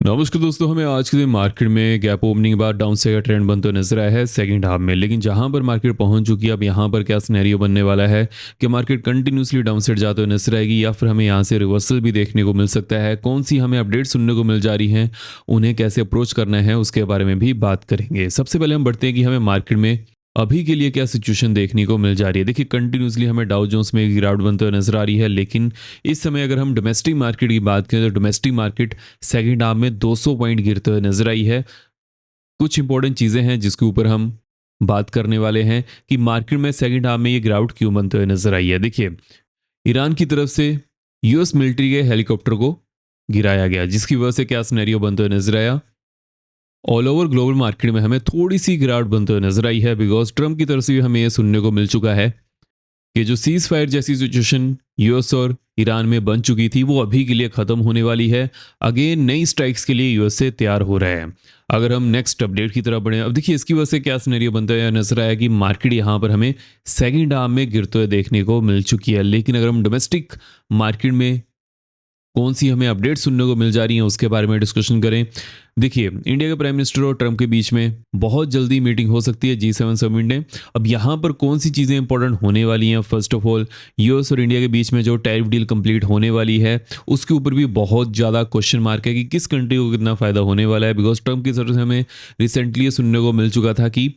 नमस्कार दोस्तों, हमें आज के दिन मार्केट में गैप ओपनिंग के बाद डाउन साइड का ट्रेंड बनते हुए नजर आया है सेकंड हाफ में। लेकिन जहां पर मार्केट पहुंच चुकी है, अब यहां पर क्या सिनेरियो बनने वाला है कि मार्केट कंटिन्यूसली डाउन साइड जाते हुए नजर आएगी या फिर हमें यहां से रिवर्सल भी देखने को मिल सकता है। कौन सी हमें अपडेट सुनने को मिल जा रही हैं, उन्हें कैसे अप्रोच करना है, उसके बारे में भी बात करेंगे। सबसे पहले हम बढ़ते हैं कि हमें मार्केट में अभी के लिए क्या सिचुएशन देखने को मिल जा रही है। देखिए, कंटिन्यूसली हमें डाउ जोन्स में गिरावट बनते हुए नजर आ रही है, लेकिन इस समय अगर हम डोमेस्टिक मार्केट की बात करें तो डोमेस्टिक मार्केट सेकंड हाफ में 200 पॉइंट गिरते हुए नजर आई है। कुछ इंपॉर्टेंट चीजें हैं जिसके ऊपर हम बात करने वाले हैं कि मार्केट में सेकंड हाफ में ये गिरावट क्यों बनते हुए नजर आई है। देखिए, ईरान की तरफ से यूएस मिलिट्री के हेलीकॉप्टर को गिराया गया, जिसकी वजह से क्या सिनेरियो बनते हुए नजर आया। ऑल ओवर ग्लोबल मार्केट में हमें थोड़ी सी गिरावट बनते हुए नजर आई है, बिकॉज ट्रम्प की तरफ से भी हमें यह सुनने को मिल चुका है कि जो सीज फायर जैसी सिचुएशन यूएस और ईरान में बन चुकी थी, वो अभी के लिए खत्म होने वाली है। अगेन नई स्ट्राइक्स के लिए यूएसए तैयार हो रहा है। अगर हम नेक्स्ट अपडेट की तरफ बढ़े, अब देखिए इसकी वजह से क्या सिनेरियो बनता है नजर आया कि मार्केट यहाँ पर हमें सेकंड हाफ में गिरते हुए देखने को मिल चुकी है। लेकिन अगर हम डोमेस्टिक मार्केट में कौन सी हमें अपडेट सुनने को मिल जा रही है, उसके बारे में डिस्कशन करें। देखिए, इंडिया के प्राइम मिनिस्टर और ट्रम्प के बीच में बहुत जल्दी मीटिंग हो सकती है G7 समिट में। अब यहाँ पर कौन सी चीज़ें इंपॉर्टेंट होने वाली हैं। फर्स्ट ऑफ ऑल, यूएस और इंडिया के बीच में जो टैरिफ डील कंप्लीट होने वाली है, उसके ऊपर भी बहुत ज़्यादा क्वेश्चन मार्क है कि किस कंट्री को कितना फ़ायदा होने वाला है। बिकॉज ट्रम्प की तरफ से हमें रिसेंटली ये सुनने को मिल चुका था कि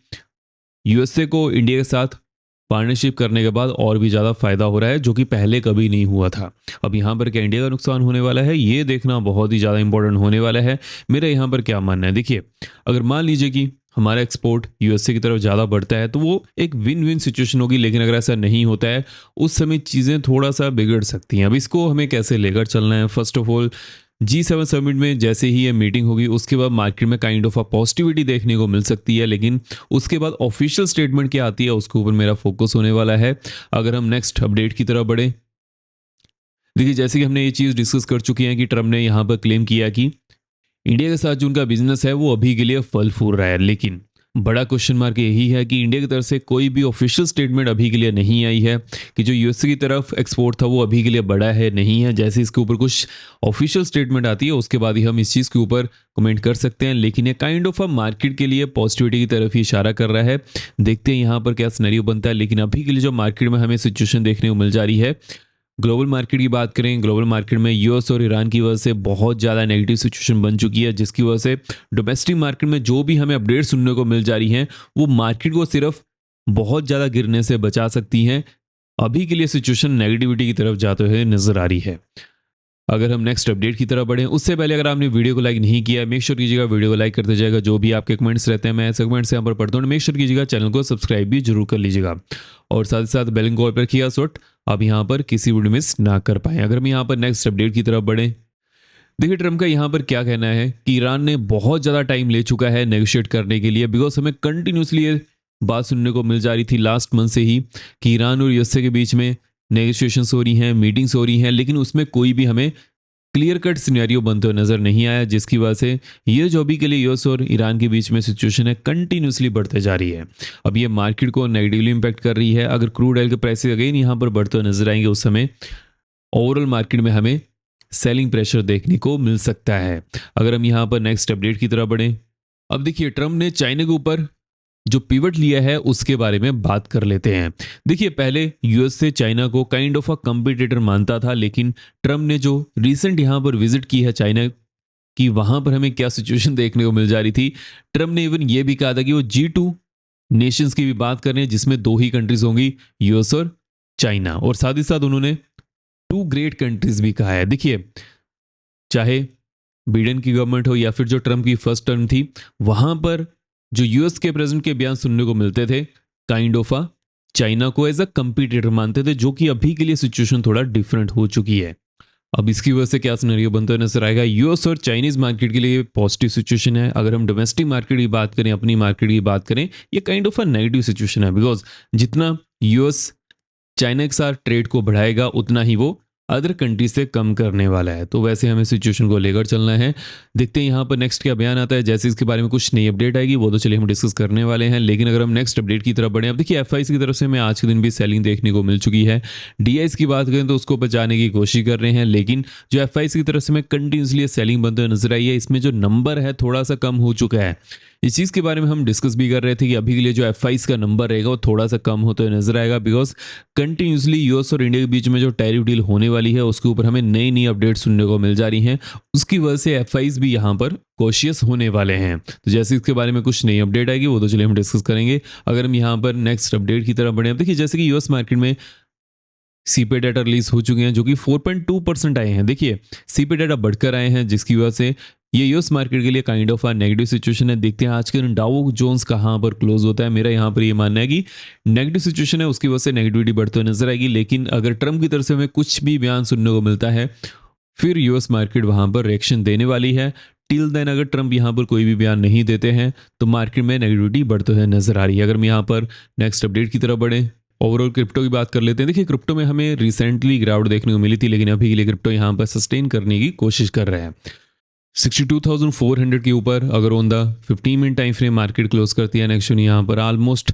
यूएसए को इंडिया के साथ पार्टनरशिप करने के बाद और भी ज़्यादा फायदा हो रहा है, जो कि पहले कभी नहीं हुआ था। अब यहाँ पर क्या इंडिया का नुकसान होने वाला है, ये देखना बहुत ही ज़्यादा इंपॉर्टेंट होने वाला है। मेरा यहाँ पर क्या मानना है, देखिए, अगर मान लीजिए कि हमारा एक्सपोर्ट यूएसए की तरफ ज़्यादा बढ़ता है तो वो एक विन विन सिचुएशन होगी। लेकिन अगर ऐसा नहीं होता है, उस समय चीज़ें थोड़ा सा बिगड़ सकती हैं। अब इसको हमें कैसे लेकर चलना है। First of all, G7 summit में जैसे ही ये मीटिंग होगी, उसके बाद मार्केट में काइंड ऑफ अ पॉजिटिविटी देखने को मिल सकती है। लेकिन उसके बाद ऑफिशियल स्टेटमेंट क्या आती है, उसके ऊपर मेरा फोकस होने वाला है। अगर हम नेक्स्ट अपडेट की तरफ बढ़े, देखिए, जैसे कि हमने ये चीज़ डिस्कस कर चुके हैं कि ट्रम्प ने यहाँ पर क्लेम किया कि इंडिया के साथ जो उनका बिजनेस है वो अभी के लिए फल फूल रहा है। लेकिन बड़ा क्वेश्चन मार्क यही है कि इंडिया की तरफ से कोई भी ऑफिशियल स्टेटमेंट अभी के लिए नहीं आई है कि जो यूएसए की तरफ एक्सपोर्ट था वो अभी के लिए बढ़ा है नहीं है। जैसे इसके ऊपर कुछ ऑफिशियल स्टेटमेंट आती है, उसके बाद ही हम इस चीज़ के ऊपर कमेंट कर सकते हैं। लेकिन ये काइंड ऑफ अ मार्केट के लिए पॉजिटिविटी की तरफ ही इशारा कर रहा है। देखते हैं यहाँ पर क्या सिनेरियो बनता है। लेकिन अभी के लिए जो मार्केट में हमें सिचुएशन देखने को मिल जा रही है, ग्लोबल मार्केट की बात करें, ग्लोबल मार्केट में यूएस और ईरान की वजह से बहुत ज़्यादा नेगेटिव सिचुएशन बन चुकी है, जिसकी वजह से डोमेस्टिक मार्केट में जो भी हमें अपडेट सुनने को मिल जा रही हैं, वो मार्केट को सिर्फ बहुत ज़्यादा गिरने से बचा सकती हैं। अभी के लिए सिचुएशन नेगेटिविटी की तरफ जाते हुए नजर आ रही है। अगर हम नेक्स्ट अपडेट की तरफ बढ़ें, उससे पहले अगर आपने वीडियो को लाइक नहीं किया, मेक श्योर कीजिएगा वीडियो को लाइक करते जाएगा। जो भी आपके कमेंट्स रहते हैं, मैं ऐसे कमेंट्स यहाँ पर पढ़ता हूँ। मेक श्योर कीजिएगा चैनल को सब्सक्राइब भी जरूर कर लीजिएगा और साथ ही साथ बेल कॉल पर किया सोट आप यहाँ पर किसी वीडियो मिस ना कर पाए। अगर हम यहाँ पर नेक्स्ट अपडेट की तरफ बढ़ें, देखिए, ट्रम्प का यहाँ पर क्या कहना है कि ईरान ने बहुत ज़्यादा टाइम ले चुका है नेगोशिएट करने के लिए। बिकॉज हमें कंटिन्यूसली ये बात सुनने को मिल जा रही थी लास्ट मंथ से ही कि ईरान और यूएसए के बीच में नेगोशिएशंस हो रही हैं, मीटिंग्स हो रही हैं, लेकिन उसमें कोई भी हमें क्लियर कट सिनेरियो बनते हुए नजर नहीं आया, जिसकी वजह से ये जो भी के लिए यूएस और ईरान के बीच में सिचुएशन है कंटिन्यूसली बढ़ते जा रही है। अब ये मार्केट को नेगेटिवली इंपैक्ट कर रही है। अगर क्रूड ऑयल के प्राइसेस अगेन यहाँ पर बढ़ते हुए नजर आएंगे, उस समय ओवरऑल मार्केट में हमें सेलिंग प्रेशर देखने को मिल सकता है। अगर हम यहाँ पर नेक्स्ट अपडेट की तरफ बढ़ें, अब देखिए, ट्रम्प ने चाइना के ऊपर जो पिवट लिया है उसके बारे में बात कर लेते हैं। देखिए, पहले यूएस से चाइना को काइंड ऑफ अ कंपटीटर मानता था, लेकिन ट्रम्प ने जो रिसेंट यहां पर विजिट की है चाइना की, वहां पर हमें क्या सिचुएशन देखने को मिल जा रही थी। ट्रम्प ने इवन ये भी कहा था कि वो G2 नेशंस की भी बात कर रहे हैं, जिसमें दो ही कंट्रीज होंगी, यूएस और चाइना। और साथ ही साथ उन्होंने टू ग्रेट कंट्रीज भी कहा है। देखिए, चाहे बिडेन की गवर्नमेंट हो या फिर जो ट्रम्प की फर्स्ट टर्म थी, वहां पर जो यूएस के प्रेसिडेंट के बयान सुनने को मिलते थे, काइंड ऑफ अ चाइना को एज अ कंपटीटर मानते थे, जो कि अभी के लिए सिचुएशन थोड़ा डिफरेंट हो चुकी है। अब इसकी वजह से क्या सिनेरियो बनता हुआ नजर आएगा, यूएस और चाइनीज मार्केट के लिए पॉजिटिव सिचुएशन है। अगर हम डोमेस्टिक मार्केट की बात करें, अपनी मार्केट की बात करें, ये kind of a negative situation है। बिकॉज जितना यूएस चाइना के साथ ट्रेड को बढ़ाएगा, उतना ही वो अदर कंट्री से कम करने वाला है। तो वैसे हमें सिचुएशन को लेकर चलना है। देखते हैं यहाँ पर नेक्स्ट क्या बयान आता है। जैसे इसके बारे में कुछ नई अपडेट आएगी वो तो चलिए हम डिस्कस करने वाले हैं। लेकिन अगर हम नेक्स्ट अपडेट की तरफ बढ़ें, अब देखिए एफआईसी की तरफ से हमें आज के दिन भी सेलिंग देखने को मिल चुकी है। डीआईएस की बात करें तो उसको बचाने की कोशिश कर रहे हैं, लेकिन जो एफआईसी की तरफ से हमें कंटिन्यूसली सेलिंग बनते हुए नजर आई है, इसमें जो नंबर है थोड़ा सा कम हो चुका है। इस चीज़ के बारे में हम डिस्कस भी कर रहे थे कि अभी के लिए जो एफ का नंबर रहेगा वो थोड़ा सा कम होते हुए नजर आएगा, बिकॉज कंटिन्यूसली यूएस और इंडिया के बीच में जो टैरिफ डील होने वाली है उसके ऊपर हमें नई नई अपडेट सुनने को मिल जा रही हैं। उसकी वजह से एफ भी यहाँ पर कॉशियस होने वाले हैं। तो जैसे इसके बारे में कुछ नई अपडेट आएगी वो तो चलिए हम डिस्कस करेंगे। अगर हम यहाँ पर नेक्स्ट अपडेट की तरफ बढ़े, अब देखिए जैसे कि यूएस मार्केट में सीपे डाटा रिलीज हो चुके हैं जो कि 4.2% आए हैं। देखिए सीपे डाटा बढ़कर आए हैं जिसकी वजह से ये यूएस मार्केट के लिए काइंड ऑफ नेगेटिव सिचुएशन है। देखते हैं आज के दिन डाउ जोन्स कहाँ पर क्लोज होता है। मेरा यहाँ पर ये मानना है कि नेगेटिव सिचुएशन है, उसकी वजह से नेगेटिविटी बढ़ते हुए नजर आएगी। लेकिन अगर ट्रम्प की तरफ से हमें कुछ भी बयान सुनने को मिलता है फिर यूएस मार्केट वहाँ पर रिएक्शन देने वाली है। टिल देन अगर ट्रम्प यहाँ पर कोई भी बयान नहीं देते हैं तो मार्केट में नेगेटिविटी बढ़ते हुए नजर आ रही है। अगर हम यहाँ पर नेक्स्ट अपडेट की तरफ बढ़े, ओवरऑल क्रिप्टो की बात कर लेते हैं। देखिए क्रिप्टो में हमें रिसेंटली गिरावट देखने को मिली थी, लेकिन अभी के लिए क्रिप्टो यहाँ पर सस्टेन करने की कोशिश कर रहे हैं। 62,400 के ऊपर अगर on the 15 minute time frame market close करती है, नेक्स्ट यहाँ पर ऑलमोस्ट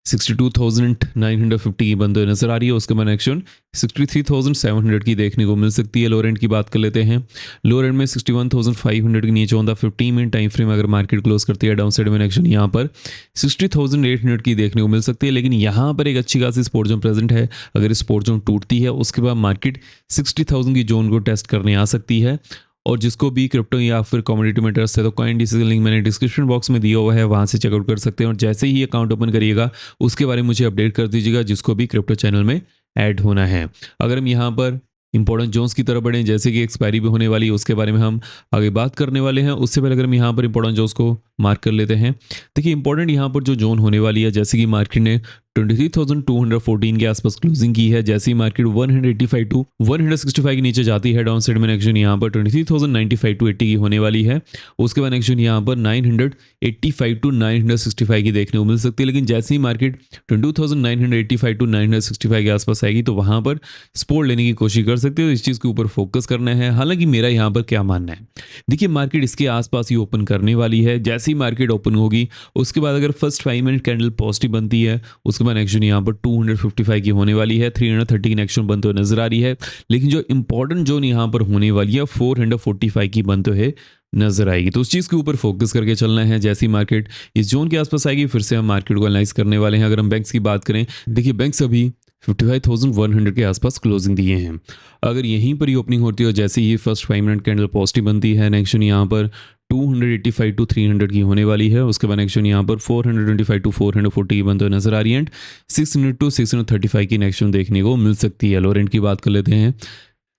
62,950 की बंद हुई नजर आ रही है। उसके बाद एक्शन 63,700 की देखने को मिल सकती है। लोअर एंड की बात कर लेते हैं। लोअर एंड में 61,500 के नीचे होता 15 मिनट टाइम फ्रेम अगर मार्केट क्लोज करती है, डाउन साइड में एक्शन यहाँ पर 60,800 की देखने को मिल सकती है। लेकिन यहाँ पर एक अच्छी खासी सपोर्ट जोन प्रेजेंट है। अगर सपोर्ट जोन टूटती है उसके बाद मार्केट 60,000 की जोन को टेस्ट करने आ सकती है। और जिसको भी क्रिप्टो या फिर कमोडिटी में इंटरेस्ट है तो कॉइन डिसीजन लिंक मैंने डिस्क्रिप्शन बॉक्स में दिया हुआ है, वहाँ से चेकआउट कर सकते हैं। और जैसे ही अकाउंट ओपन करिएगा उसके बारे में मुझे अपडेट कर दीजिएगा जिसको भी क्रिप्टो चैनल में ऐड होना है। अगर हम यहाँ पर इंपॉर्टेंट जोन्स की तरफ बढ़ें, जैसे कि एक्सपायरी भी होने वाली है उसके बारे में हम आगे बात करने वाले हैं। उससे पहले अगर हम यहाँ पर इंपॉर्टेंट जोन्स को मार्क कर लेते हैं। देखिए इंपॉर्टेंट यहाँ पर जो जोन होने वाली है, जैसे कि मार्केट ने 23,214 के आसपास क्लोजिंग की है। जैसे ही मार्केट 185 टू 165 के नीचे जाती है, डाउन साइड में एक्शन यहाँ पर 23,095 टू 80 की होने वाली है। उसके बाद एक्शन यहाँ पर 985 टू 965 की देखने को मिल सकती है। लेकिन जैसे ही मार्केट 22,985 टू 965 के आसपास आएगी तो वहां पर सपोर्ट लेने की कोशिश कर सकते हो। इस चीज़ के ऊपर फोकस करना है। हालांकि मेरा यहाँ पर क्या मानना है, देखिए मार्केट इसके आसपास ही ओपन करने वाली है। जैसे ही मार्केट ओपन होगी उसके बाद अगर फर्स्ट 5 मिनट कैंडल पॉजिटिव बनती है उसके बाद एक्शन यहाँ पर 255 की होने वाली है। 330 की एक्शन बनते हुए नजर आ रही है। लेकिन जो इंपॉर्टेंट जोन यहाँ पर होने वाली है 445 की बनते हुए नजर आएगी। तो उस चीज़ के ऊपर फोकस करके चलना है। जैसी मार्केट इस जोन के आसपास आएगी फिर से हम मार्केट को एनालाइज करने वाले हैं। अगर हम बैंक्स की बात करें, देखिए बैंक्स अभी 55,100 के आसपास क्लोजिंग दिए हैं। अगर यहीं पर ही ओपनिंग होती है और जैसे ही फर्स्ट 5 मिनट कैंडल पॉजिटिव बनती है, नेक्स्ट यहाँ पर 285 टू 300 की होने वाली है। उसके बाद नेक्स्ट यहाँ पर 425 टू 440 की बनते हुए नजर आ रही है एंड 600 टू 635 की नेक्स्ट देखने को मिल सकती है। लोअर एंड की बात कर लेते हैं।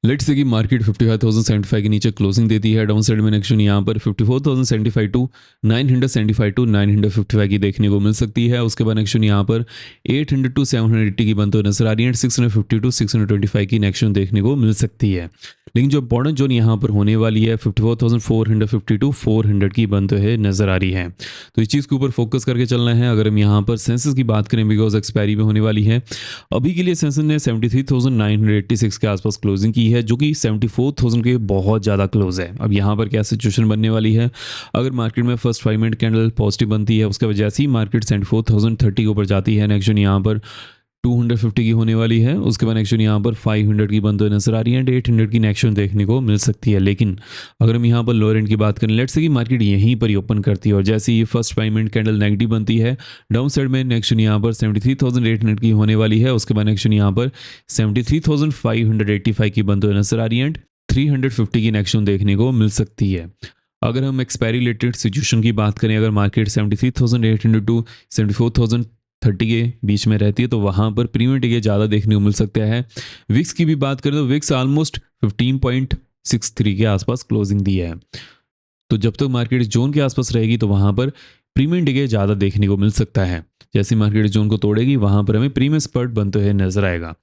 लेट्स से कि मार्केट 55,075 के नीचे क्लोजिंग देती है, डाउन साइड में एक्शन यहाँ पर 54,075 टू 975 टू 955 की देखने को मिल सकती है। उसके बाद एक्शन यहाँ पर 800 टू 780 की बनते हुए नजर आ रही है। 650 टू 625 की एक्शन देखने को मिल सकती है। लेकिन जो इंपॉर्टेंट जोन यहाँ पर होने वाली है 54,450 टू 400 की बनते हुए नजर आ रही है। तो इस चीज़ के ऊपर फोकस करके चलना है। अगर हम यहाँ पर सेंसेस की बात करें, बिकॉज एक्सपायरी भी होने वाली है, अभी के लिए सेंसेस ने 73,986 के आसपास क्लोजिंग की है जो कि 74,000 के बहुत ज़्यादा क्लोज है। अब यहाँ पर क्या सिचुएशन बनने वाली है, अगर मार्केट में फर्स्ट 5 मिनट कैंडल पॉजिटिव बनती है उसके वजह से ही मार्केट 74,030 के ऊपर जाती है, नेक्स्ट यहाँ पर 250 की होने वाली है। उसके बाद नेक्स्ट यहाँ पर 500 की बनते हुए नजर आ रही है एंड 800 की नेक्शन देखने को मिल सकती है। लेकिन अगर हम यहाँ पर लोअर एंड की बात करें, लेट्स से कि मार्केट यहीं पर ही ओपन करती है और जैसे ही फर्स्ट 5 मिनट कैंडल नेगेटिव बनती है, डाउन साइड में नेक्शन यहाँ पर 73,800 की होने वाली है। उसके बाद नेक्शन यहाँ पर 73,585 की बनते हुए नजर आ रही है एंड 350 की नेक्शन देखने को मिल सकती है। अगर हम एक्सपायरी रिलेटेड सिचुएशन की बात करें, अगर मार्केट 73,800 टू 74,030 के बीच में रहती है तो वहाँ पर प्रीमियम टिके ज़्यादा देखने को मिल सकता है। विक्स की भी बात करें तो विक्स ऑलमोस्ट 15.63 के आसपास क्लोजिंग दी है। तो जब तक मार्केट जोन के आसपास रहेगी तो वहाँ पर प्रीमियम टिके ज़्यादा देखने को मिल सकता है। जैसे मार्केट जोन को तोड़ेगी वहाँ पर हमें प्रीमियम स्पर्ट बनते हुए नजर आएगा।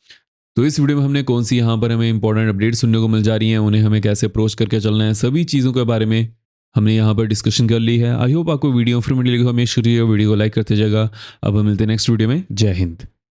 तो इस वीडियो में हमने कौन सी यहाँ पर हमें इंपॉर्टेंट अपडेट सुनने को मिल जा रही हैं, उन्हें हमें कैसे अप्रोच करके चलना है, सभी चीज़ों के बारे में हमने यहाँ पर डिस्कशन कर ली है। आई होप आपको वीडियो इन्फॉर्मेटिव लगी हो। हमें शुरू वीडियो को लाइक करते जाएगा। अब हम मिलते हैं नेक्स्ट वीडियो में। जय हिंद।